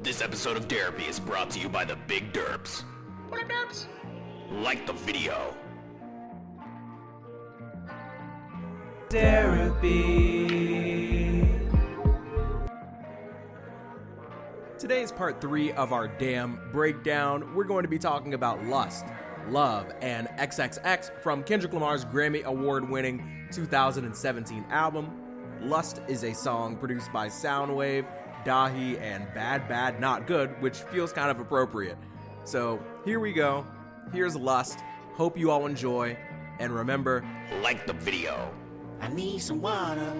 This episode of Derapy is brought to you by the Big Derps. What up, Derps? Like the video. Derapy. Today is part 3 of our damn breakdown. We're going to be talking about Lust, Love, and XXX from Kendrick Lamar's Grammy Award-winning 2017 album. Lust is a song produced by Soundwave, Dahi, and Bad Bad Not Good, which feels kind of appropriate. So here we go. Here's Lust. Hope you all enjoy. And remember, like the video. I need some water.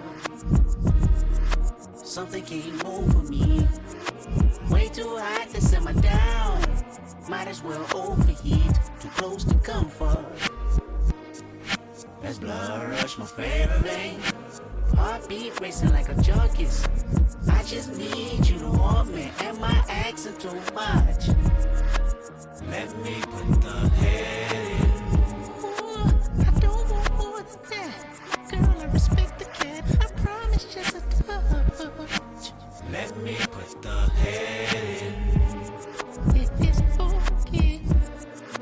Something came over me. Way too hot to simmer down. Might as well overheat. Too close to comfort. That's blood rush, my favorite thing. Heartbeat racing like a junkies. I just need you to want me. Am I asking too much? Let me put the head in. Ooh, I don't want more than that. Girl, I respect the cat. I promise just a touch. Let me put the head in. It is okay.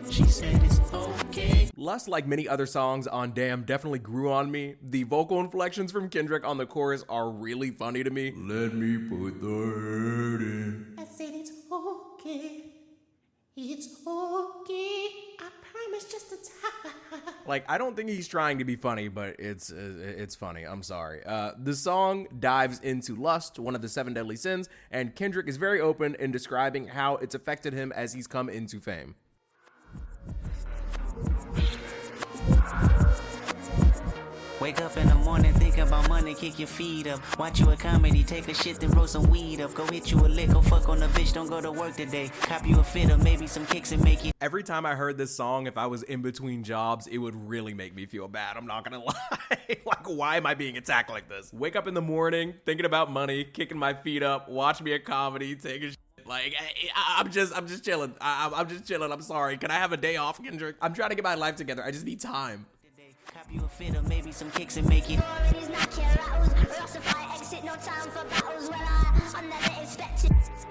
She said it's okay. Lust, like many other songs on Damn, definitely grew on me. The vocal inflections from Kendrick on the chorus are really funny to me. Let me put the head in. I said it's okay. It's okay. I promise just a touch. Like, I don't think he's trying to be funny, but it's funny. I'm sorry. The song dives into lust, one of the 7 deadly sins, and Kendrick is very open in describing how it's affected him as he's come into fame. Wake up in the morning, think about money, kick your feet up. Watch you a comedy, take a shit, then roll some weed up. Go hit you a lick, go fuck on a bitch, don't go to work today. Cop you a fit or maybe some kicks and make you. Every time I heard this song, if I was in between jobs, it would really make me feel bad. I'm not gonna lie. Like, why am I being attacked like this? Wake up in the morning, thinking about money, kicking my feet up, watch me a comedy, take a shit. Like, I'm just chilling. I'm just chilling. I'm sorry. Can I have a day off, Kendrick? I'm trying to get my life together. I just need time. Cop you a fit or maybe some kicks and make it.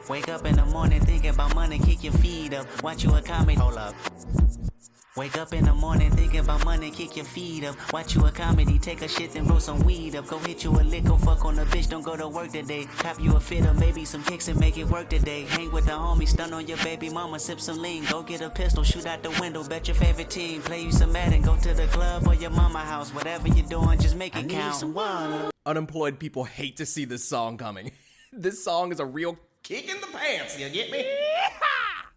Wake up in the morning, think about money, kick your feet up. Watch you a comedy. Hold up. Wake up in the morning, think about money, kick your feet up. Watch you a comedy, take a shit, then roll some weed up. Go hit you a lick, go fuck on a bitch, don't go to work today. Cop you a fit or maybe some kicks and make it work today. Hang with the homies, stun on your baby mama, sip some lean. Go get a pistol, shoot out the window, bet your favorite team. Play you some Madden, go to the club or your mama house. Whatever you're doing, just make it count. Some water. Unemployed people hate to see this song coming. This song is a real kick in the pants, you get me?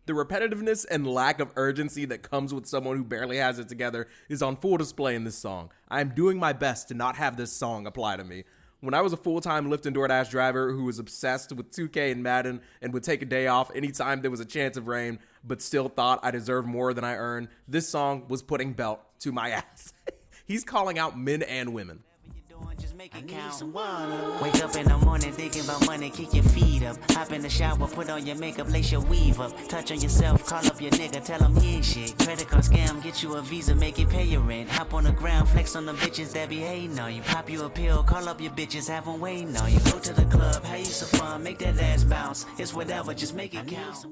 The repetitiveness and lack of urgency that comes with someone who barely has it together is on full display in this song. I am doing my best to not have this song apply to me. When I was a full-time Lyft and DoorDash driver who was obsessed with 2K and Madden and would take a day off anytime there was a chance of rain, but still thought I deserved more than I earned, this song was putting belt to my ass. He's calling out men and women. Just make it count. Some water. Wake up in the morning thinking about money, kick your feet up. Hop in the shower, put on your makeup, lace your weave up. Touch on yourself, call up your nigga, tell him he ain't shit. Credit card scam, get you a visa, make it pay your rent. Hop on the ground, flex on the bitches that be hating on you. Pop you a pill, call up your bitches, have them waiting on you. Go to the club, have you some fun, make that ass bounce. It's whatever, just make it count.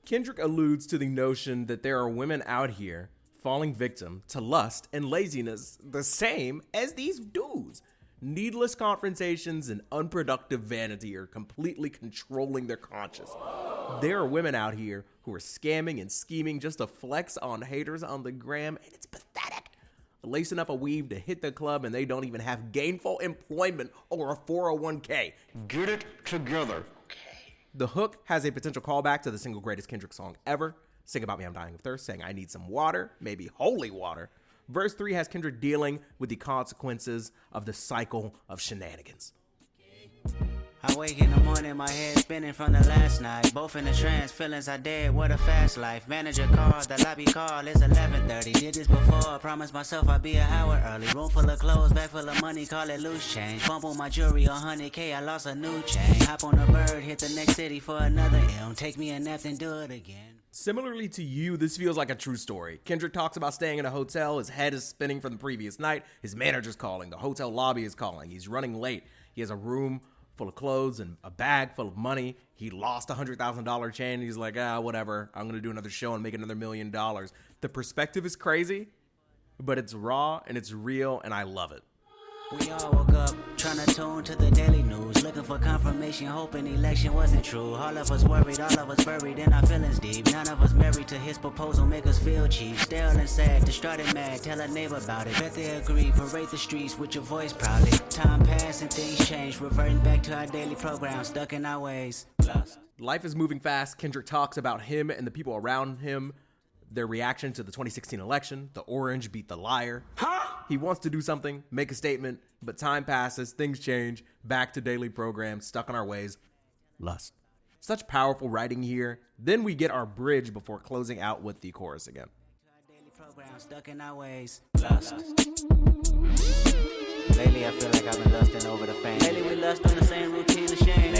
Kendrick alludes to the notion that there are women out here falling victim to lust and laziness the same as these dudes. Needless confrontations and unproductive vanity are completely controlling their conscience. There are women out here who are scamming and scheming just to flex on haters on the gram, and it's pathetic. Lacing up a weave to hit the club and they don't even have gainful employment or a 401k. Get it together. The hook has a potential callback to the single greatest Kendrick song ever, Sing About Me, I'm Dying of Thirst, saying I need some water, maybe holy water. Verse 3 has Kendrick dealing with the consequences of the cycle of shenanigans. I wake in the morning, my head spinning from the last night. Both in a trance, feelings are dead, what a fast life. Manager called, the lobby call, it's 11:30. Did this before, promised myself I'd be an hour early. Room full of clothes, bag full of money, call it loose change. Bump on my jewelry, 100K, I lost a new chain. Hop on a bird, hit the next city for another M. Take me a nap, then do it again. Similarly to you, this feels like a true story. Kendrick talks about staying in a hotel, his head is spinning from the previous night, his manager's calling, the hotel lobby is calling, he's running late, he has a room full of clothes and a bag full of money. He lost a $100,000 chain. He's like, whatever. I'm going to do another show and make another $1 million. The perspective is crazy, but it's raw and it's real, and I love it. We all woke up trying to tune to the daily news, looking for confirmation, hoping election wasn't true. All of us worried, all of us buried in our feelings deep. None of us married to his proposal, make us feel cheap. Stale and sad, distraught and mad, tell a neighbor about it. Bet they agree, parade the streets with your voice proudly. Time passed and things changed, reverting back to our daily program, stuck in our ways. Lost. Life is moving fast. Kendrick talks about him and the people around him, their reaction to the 2016 election. The orange beat the liar. He wants to do something, make a statement, but time passes, things change, back to daily programs, stuck in our ways. Lust. Such powerful writing here. Then we get our bridge before closing out with the chorus again. Daily program, stuck in our ways. Lust. Lately I feel like I've been lusting over the fame. Lately we lust on the same routine of shame.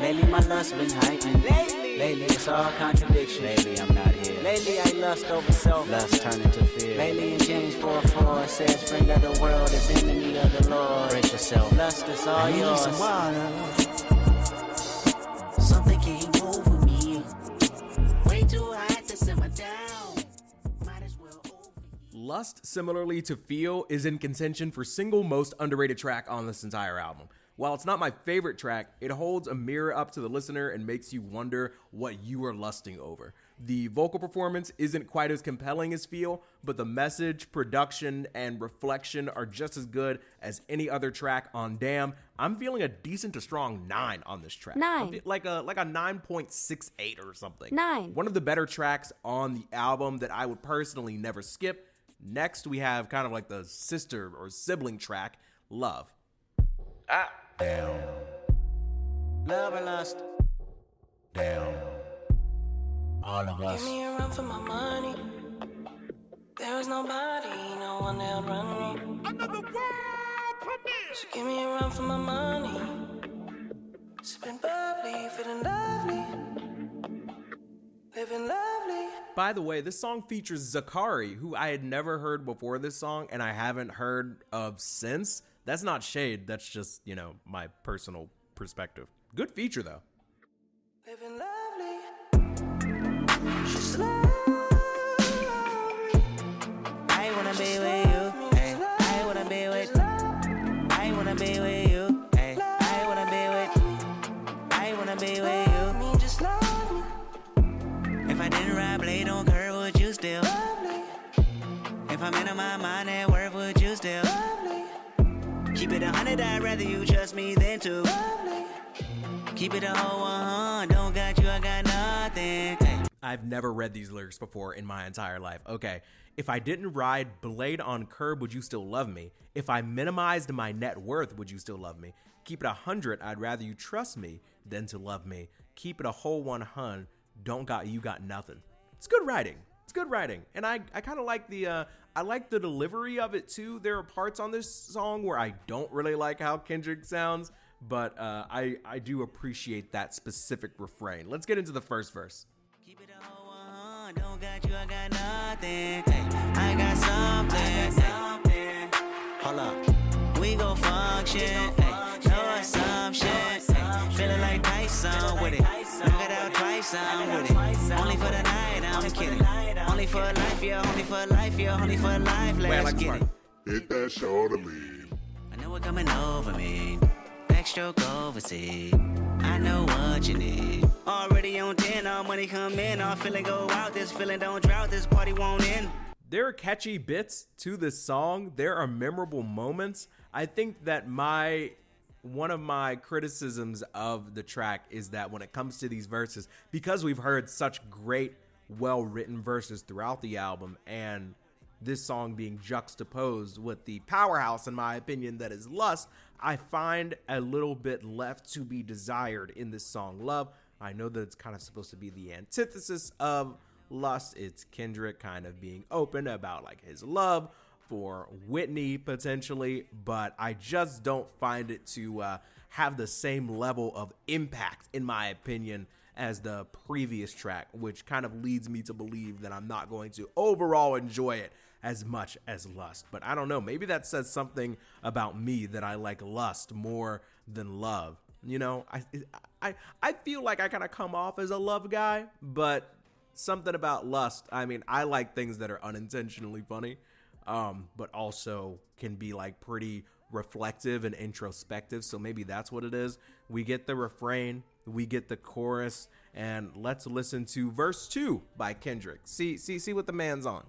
Lately my lust been heightened. Lately it's all contradiction. Lately I'm not here. Lately I lust over self. Lust turn into fear. Lately in James 4:4 it says, friend of the world is enemy of the Lord. Brace yourself. Lust is all yours. Some water. Something came over me. Way too hot to simmer down. Might as well overheat. Lust, similarly to Feel, is in contention for single most underrated track on this entire album. While it's not my favorite track, it holds a mirror up to the listener and makes you wonder what you are lusting over. The vocal performance isn't quite as compelling as Feel, but the message, production, and reflection are just as good as any other track on Damn. I'm feeling a decent to strong 9 on this track. 9. Like a 9.68 or something. 9. One of the better tracks on the album that I would personally never skip. Next, we have kind of like the sister or sibling track, Love. Down. Love or lust? Down. All of us. Give me a run for my money. There is nobody, no one that'll run me. Another world premiere. So give me a run for my money. Sipping bubbly, feeling lovely. Living lovely. By the way, this song features Zakari, who I had never heard before this song and I haven't heard of since. That's not shade, that's just, my personal perspective. Good feature, though. Living lovely. She's lovely. I wanna be with you. Hey, I wanna be with. I wanna be with you. Hey, I wanna be with. I wanna be with you. Me, just love me. If I didn't ride blade on curve, would you still? Lovely. If I'm in my mind at work, would you still? Lovely. Keep it 100, I'd rather you trust me than to. Lovely. Keep it a whole 100, don't got you, I got nothing. Hey. I've never read these lyrics before in my entire life. Okay, if I didn't ride blade on curb, would you still love me? If I minimized my net worth, would you still love me? Keep it 100, I'd rather you trust me than to love me. Keep it a whole 100, don't got you, got nothing. It's good writing. It's good writing. And I kind of like I like the delivery of it too. There are parts on this song where I don't really like how Kendrick sounds, but I do appreciate that specific refrain. Let's get into the first verse. Keep it a whole 100, don't got you, I got nothing. Hey, I got something. Hey, hold up, we gon' function. Hey, no assumption. Hey, feeling like Tyson with it. Knock it out twice, I'm with it. Only for the night, I'm kidding. Only for life, yeah, only for life, yeah, only for life. Let's get it. Hit that shoulder lead. I know it coming over me. Backstroke overseas. I know what you need. Already on 10, all money come in. All feeling go out. This feeling don't drought. This party won't end. There are catchy bits to this song. There are memorable moments. I think that one of my criticisms of the track is that when it comes to these verses, because we've heard such great, well-written verses throughout the album, and this song being juxtaposed with the powerhouse, in my opinion, that is Lust, I find a little bit left to be desired in this song, Love. I know that it's kind of supposed to be the antithesis of Lust. It's Kendrick kind of being open about like his love for Whitney potentially, but I just don't find it to have the same level of impact, in my opinion, as the previous track, which kind of leads me to believe that I'm not going to overall enjoy it as much as Lust. But I don't know, maybe that says something about me that I like Lust more than Love. You know, I feel like I kind of come off as a love guy, but something about lust. I mean, I like things that are unintentionally funny, but also can be like pretty reflective and introspective. So maybe that's what it is. We get the refrain, we get the chorus, and let's listen to verse 2 by Kendrick. See what the man's on.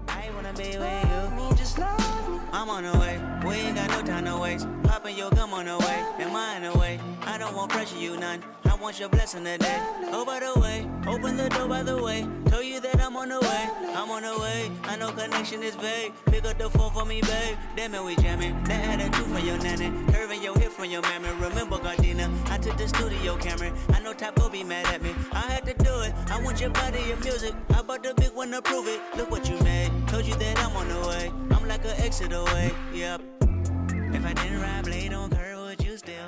I wanna be with you. Me just love me. I'm on the way. We ain't got no time to waste. Popping your gum on the way. Am I in the way? I don't want pressure, you none. I want your blessing today. Oh, by the way, open the door by the way. Told you that I'm on the way. I'm on the way. I know connection is vague. Pick up the phone for me, babe. Damn it, we jamming. That attitude from your nanny. Curving your hip from your mammy. Remember, Gardena, I took the studio camera. I know Top go be mad at me. I had to do it. I want your body, your music. I bought the big one to prove it. Look what you made. Told you that I'm on the way. I'm like an exit away. Yep. If I didn't ride blade on curve, would you still?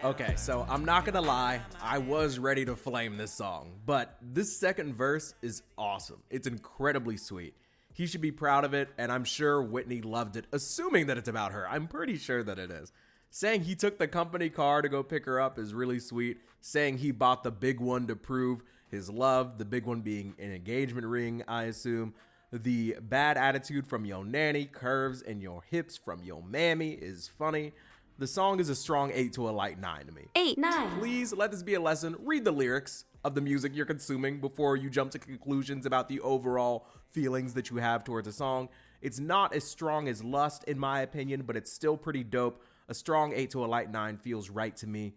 Okay, so I'm not gonna lie, I was ready to flame this song, but this second verse is awesome. It's incredibly sweet. He should be proud of it, and I'm sure Whitney loved it, assuming that it's about her. I'm pretty sure that it is. Saying he took the company car to go pick her up is really sweet. Saying he bought the big one to prove his love, the big one being an engagement ring, I assume. The bad attitude from your nanny, curves in your hips from your mammy is funny. The song is a strong 8 to a light 9 to me. 8, 9. Please let this be a lesson. Read the lyrics of the music you're consuming before you jump to conclusions about the overall feelings that you have towards a song. It's not as strong as Lust, in my opinion, but it's still pretty dope. A strong 8 to a light 9 feels right to me.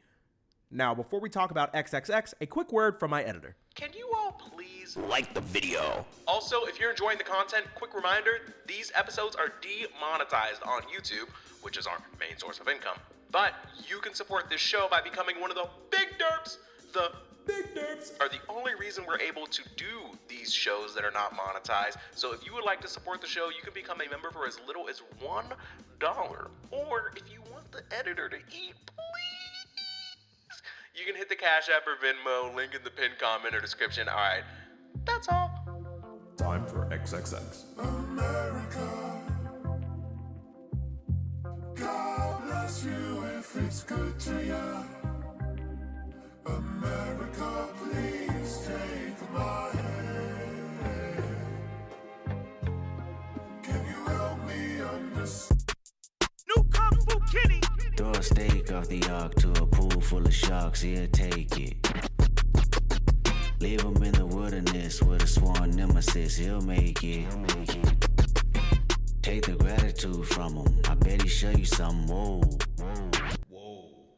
Now, before we talk about XXX, a quick word from my editor. Can you all please Like the video. Also, if you're enjoying the content, quick reminder, these episodes are demonetized on YouTube, which is our main source of income. But you can support this show by becoming one of the big derps. The big derps are the only reason we're able to do these shows that are not monetized. So if you would like to support the show, you can become a member for as little as $1. Or if you want the editor to eat, please, you can hit the Cash App or Venmo, link in the pinned comment or description. All right, that's all. Time for XXX. America, God bless you if it's good to you. America, please take my hand. Can you help me understand? New Kung Fu Kitty. Throw a steak off the ark to a pool full of sharks, he'll take it. Leave him in the wilderness with a sworn nemesis, he'll make it. Take the gratitude from him, I bet he show you something, whoa.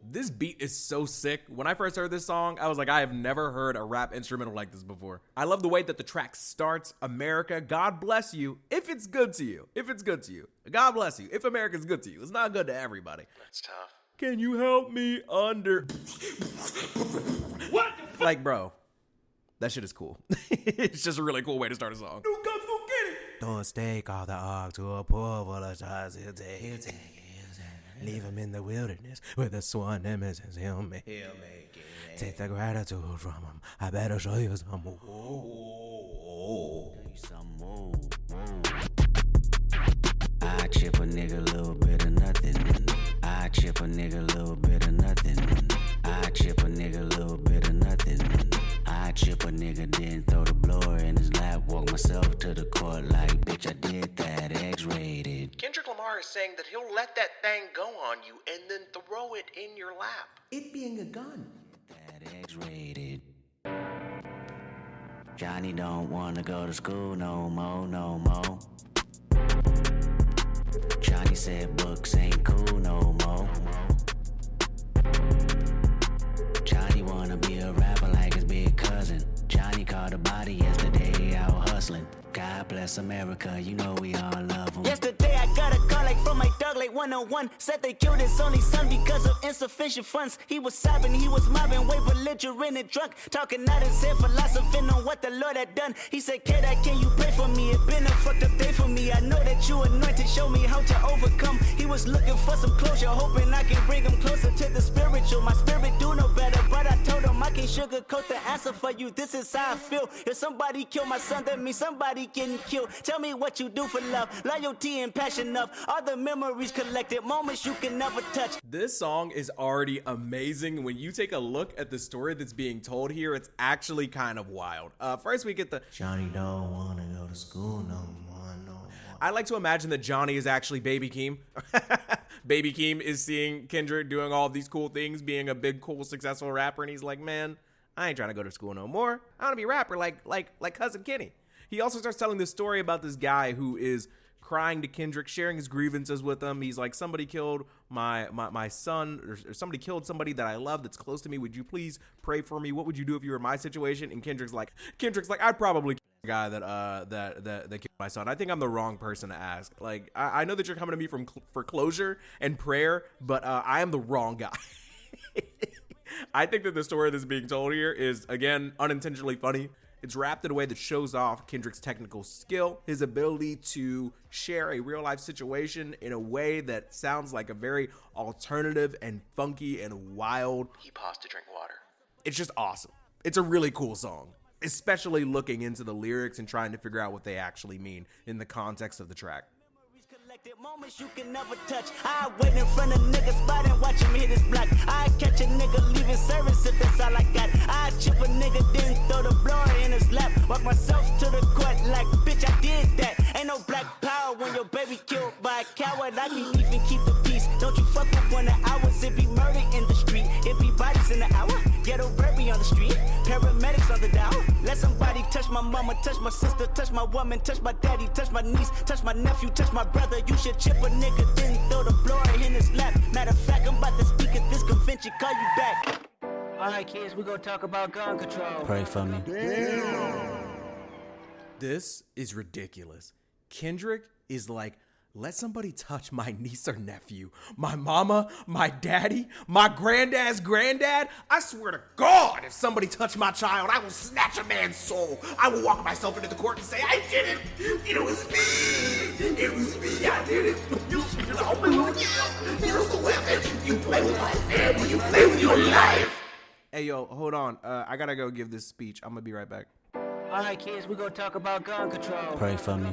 This beat is so sick. When I first heard this song, I was like, I have never heard a rap instrumental like this before. I love the way that the track starts. America, God bless you if it's good to you. If it's good to you. God bless you if America's good to you. It's not good to everybody. That's tough. Can you help me under... What? Like, bro, that shit is cool. It's just a really cool way to start a song. New Kung Fu Kitty. Throw a steak off the ark to a pool full of sharks, he'll take it. Leave him in the wilderness with a sworn nemesis, he'll make it. Take the gratitude from him, I better show you some. I chip a nigga a little bit of nothing. I chip a nigga a little bit of nothing. I chip a nigga a little bit of nothing. I chip a nigga, then throw the blower in his lap. Walk myself to the court like, bitch, I did that, X-rated. Kendrick Lamar is saying that he'll let that thing go on you and then throw it in your lap. It being a gun. That X-rated. Johnny don't wanna go to school no more, no more. Johnny said books ain't cool no more. Johnny wanna be a rapper like his big cousin. Johnny caught a body yesterday out hustling. God bless America, you know we all love him. Yesterday I got a call like from my dog like 101. Said they killed his only son because of insufficient funds. He was sobbing, he was mobbing, way belligerent and drunk. Talking out his head, philosophing on what the Lord had done. He said, Kid, can you pray for me? It been a fucked up day for me. I know that you anointed, show me how to overcome. He was looking for some closure, hoping I can bring him closer to the spiritual. My spirit do no better, but I told him I can't sugarcoat the answer for you. This is how I feel. If somebody kill my son, that means somebody getting killed. Tell me what you do for love, loyalty and passion of all the memories collected, moments you can never touch. This song is already amazing. When you take a look at the story that's being told here, it's actually kind of wild. First, we get the Johnny don't wanna go to school no more, no more. I like to imagine that Johnny is actually Baby Keem. Baby Keem is seeing Kendrick doing all these cool things, being a big, cool, successful rapper, and he's like, man, I ain't trying to go to school no more. I want to be a rapper like Cousin Kenny. He also starts telling this story about this guy who is crying to Kendrick, sharing his grievances with him. He's like, somebody killed my son, or somebody killed somebody that I love that's close to me. Would you please pray for me? What would you do if you were in my situation? And Kendrick's like, I'd probably kill the guy that killed my son. I think I'm the wrong person to ask. Like, I know that you're coming to me for closure and prayer, but I am the wrong guy. I think that the story that's being told here is, again, unintentionally funny. It's wrapped in a way that shows off Kendrick's technical skill, his ability to share a real life situation in a way that sounds like a very alternative and funky and wild. He paused to drink water. It's just awesome. It's a really cool song, especially looking into the lyrics and trying to figure out what they actually mean in the context of the track. Moments you can never touch. I wait in front of niggas spot and watch him hit his block. I catch a nigga leaving service if that's all I got. I chip a nigga, then throw the blower in his lap. Walk myself to the court like, bitch, I did that. Ain't no black power when your baby killed by a coward. I can even keep the peace. Don't you fuck with 1 hours. It be murder in the street. It be bodies in the hour. Ghetto Derapy on the street. Paramedics on the dial. Let somebody touch my mama, touch my sister, touch my woman, touch my daddy, touch my niece, touch my nephew, touch my brother. You should chip a nigga, then throw the blower in his lap. Matter of fact, I'm about to speak at this convention, call you back. Alright kids, we gonna talk about gun control. Pray for me. This is ridiculous. Kendrick is like, let somebody touch my niece or nephew, my mama, my daddy, my granddad's granddad. I swear to God, if somebody touched my child, I will snatch a man's soul. I will walk myself into the court and say, I did it. It was me. It was me. I did it. You're the only one. Use the weapon. You play with my family. You play with your life. Hey, yo, hold on. I gotta go give this speech. I'm gonna be right back. All right, kids, we gonna talk about gun control. Pray for me.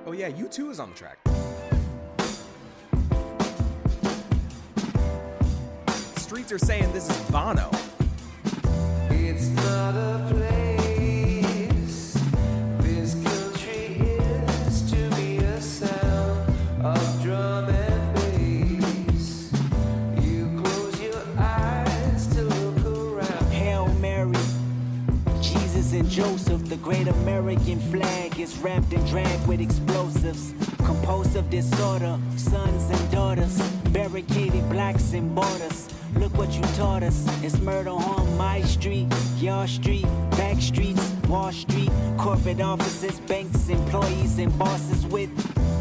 Oh yeah, U2 is on the track. Streets are saying this is Bono. It's not a place. This country is to me a sound of drum and bass. You close your eyes to look around. Hail Mary, Jesus and Joseph, the great American flag is wrapped and dragged with explosives. Compulsive disorder, sons and daughters, barricaded blacks and borders. Look what you taught us. It's murder on my street, your street, back streets, Wall Street, corporate offices, banks, employees, and bosses with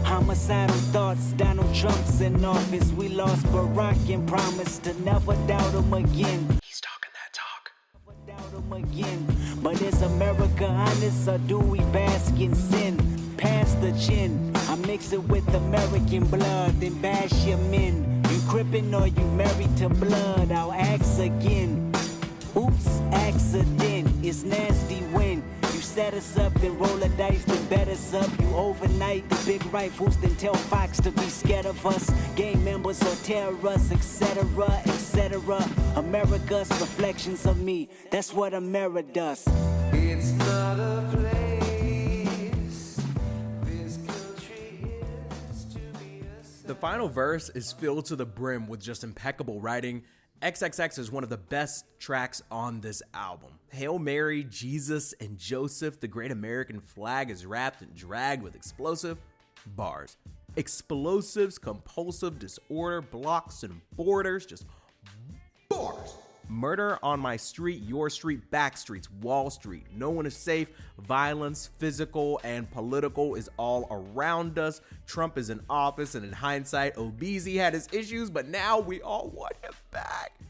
homicidal thoughts. Donald Trump's in office. We lost Barack and promised to never doubt him again. He's talking that talk. Never doubt him again. But is America honest or do we bask in sin? Pass the chin. I mix it with American blood, then bash your men. You crippin' or you married to blood? I'll ask again. Oops, accident. It's nasty when you set us up, then roll the dice, then bet us up. You overnight the big rifles, then tell Fox to be scared of us. Gang members or terror us, etc., etc. America's reflections of me. That's what America does. It's not a place. This country is to me a sound. The final verse is filled to the brim with just impeccable writing. XXX is one of the best tracks on this album. Hail Mary, Jesus, and Joseph, the great American flag is wrapped and dragged with explosive bars. Explosives, compulsive disorder, blocks and borders, just bars. Murder on my street, your street, back streets, Wall Street. No one is safe. Violence, physical and political, is all around us. Trump is in office, and in hindsight, Obeezy had his issues, but now we all want him back.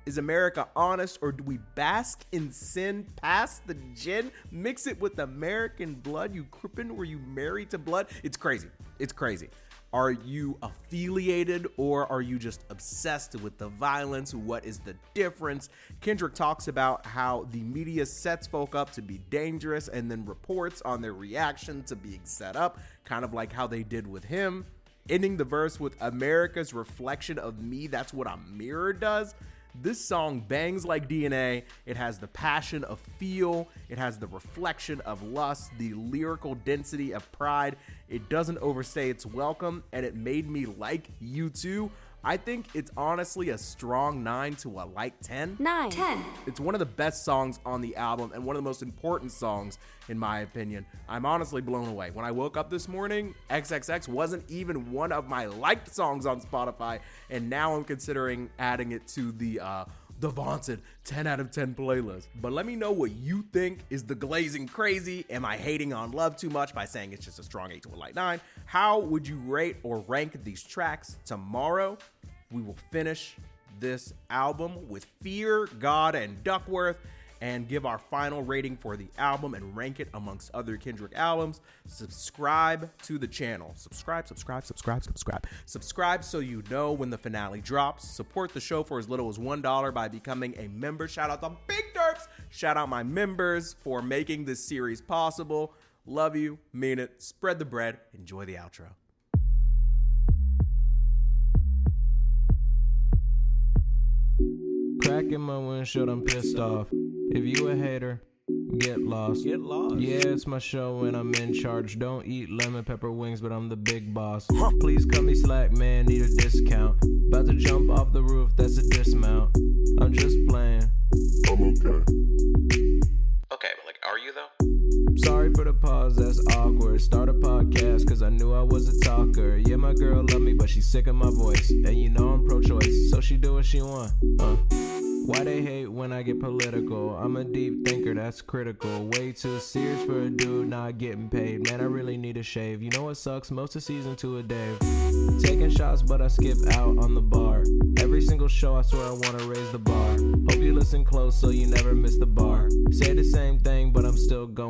Is America honest, or do we bask in sin, pass the gin, mix it with American blood? You crippin', were you married to blood? It's crazy. It's crazy. Are you affiliated or are you just obsessed with the violence? What is the difference? Kendrick talks about how the media sets folk up to be dangerous and then reports on their reaction to being set up, kind of like how they did with him. Ending the verse with America's reflection of me, that's what a mirror does. This song bangs like DNA. It has the passion of feel. It has the reflection of lust, the lyrical density of pride. It doesn't overstay its welcome, and it made me like U2. I think it's honestly a strong 9 to a light 10. 9. 10. It's one of the best songs on the album and one of the most important songs, in my opinion. I'm honestly blown away. When I woke up this morning, XXX wasn't even one of my liked songs on Spotify, and now I'm considering adding it to the vaunted 10 out of 10 playlist. But let me know what you think. Is the glazing crazy? Am I hating on love too much by saying it's just a strong 8 to a light 9? How would you rate or rank these tracks? Tomorrow, we will finish this album with Fear, God, and Duckworth and give our final rating for the album and rank it amongst other Kendrick albums. Subscribe to the channel. Subscribe so you know when the finale drops. Support the show for as little as $1 by becoming a member. Shout out to Big Derps. Shout out my members for making this series possible. Love you, mean it. Spread the bread. Enjoy the outro. Cracking my windshield, I'm pissed off. If you a hater, get lost. Get lost. Yeah, it's my show and I'm in charge. Don't eat lemon pepper wings, but I'm the big boss. Please cut me slack, man, need a discount. About to jump off the roof, that's a dismount. I'm just playing. I'm okay. Okay, but like, are you though? Sorry for the pause, that's awkward. Start a podcast, cause I knew I was a talker. Yeah, my girl love me, but she's sick of my voice. And you know I'm pro-choice, so she do what she want. Why they hate when I get political? I'm a deep thinker, that's critical. Way too serious for a dude not getting paid. Man, I really need a shave. You know what sucks? Most of season 2 a Dave. Taking shots, but I skip out on the bar. Every single show, I swear I wanna raise the bar. Hope you listen close so you never miss the bar. Say the same thing, but I'm still going